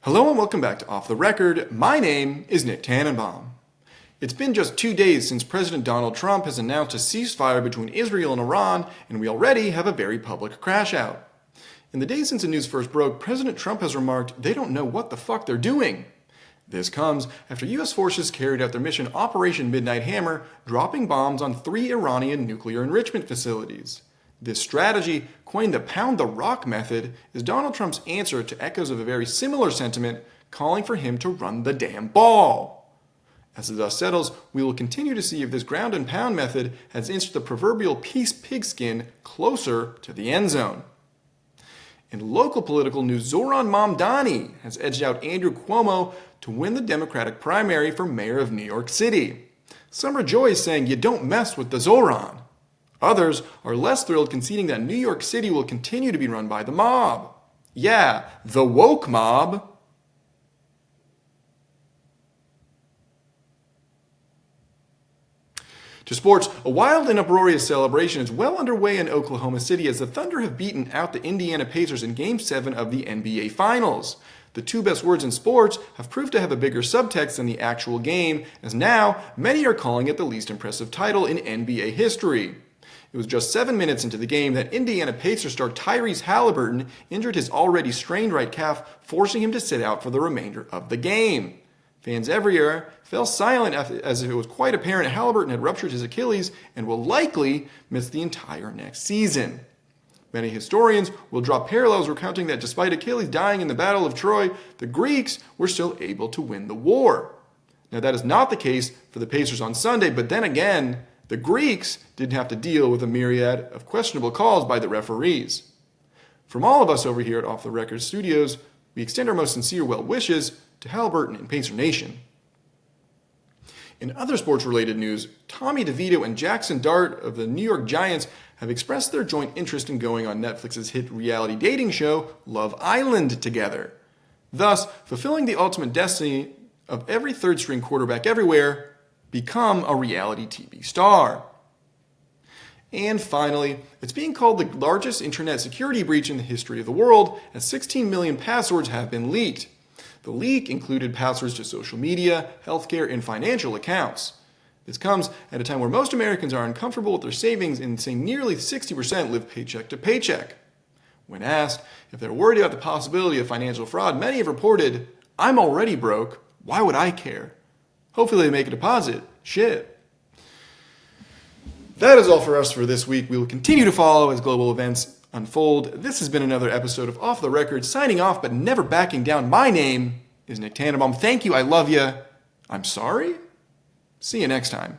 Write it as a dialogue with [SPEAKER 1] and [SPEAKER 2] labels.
[SPEAKER 1] Hello and welcome back to Off the Record. My name is Nick Tannenbaum. It's been just 2 days since President Donald Trump has announced a ceasefire between Israel and Iran, and we already have a very public crash out. In the days since the news first broke, President Trump has remarked they don't know what the fuck they're doing. This comes after U.S. forces carried out their mission Operation Midnight Hammer, dropping bombs on 3 Iranian nuclear enrichment facilities. This strategy, coined the pound the rock method, is Donald Trump's answer to echoes of a very similar sentiment, calling for him to run the damn ball. As the dust settles, we will continue to see if this ground and pound method has inched the proverbial peace pigskin closer to the end zone. In local political news, Zohran Mamdani has edged out Andrew Cuomo to win the Democratic primary for mayor of New York City. Some rejoice, saying you don't mess with the Zohran. Others are less thrilled, conceding that New York City will continue to be run by the mob. Yeah, the woke mob. To sports, a wild and uproarious celebration is well underway in Oklahoma City as the Thunder have beaten out the Indiana Pacers in Game 7 of the NBA Finals. The two best words in sports have proved to have a bigger subtext than the actual game, as now many are calling it the least impressive title in NBA history. It was just 7 minutes into the game that Indiana Pacers star Tyrese Halliburton injured his already strained right calf, forcing him to sit out for the remainder of the game. Fans everywhere fell silent as if it was quite apparent Halliburton had ruptured his Achilles and will likely miss the entire next season. Many historians will draw parallels recounting that despite Achilles dying in the Battle of Troy, the Greeks were still able to win the war. Now that is not the case for the Pacers on Sunday, but then again, the Greeks didn't have to deal with a myriad of questionable calls by the referees. From all of us over here at Off the Record Studios, we extend our most sincere well wishes to Halliburton and Pacer Nation. In other sports-related news, Tommy DeVito and Jackson Dart of the New York Giants have expressed their joint interest in going on Netflix's hit reality dating show Love Island together, thus fulfilling the ultimate destiny of every third-string quarterback everywhere: become a reality TV star. And finally, it's being called the largest internet security breach in the history of the world, as 16 million passwords have been leaked. The leak included passwords to social media, healthcare, and financial accounts. This comes at a time where most Americans are uncomfortable with their savings and saying nearly 60% live paycheck to paycheck. When asked if they're worried about the possibility of financial fraud, many have reported, "I'm already broke, why would I care? Hopefully they make a deposit. Shit." That is all for us for this week. We will continue to follow as global events unfold. This has been another episode of Off the Record, signing off but never backing down. My name is Nick Tannenbaum. Thank you. I love you. I'm sorry. See you next time.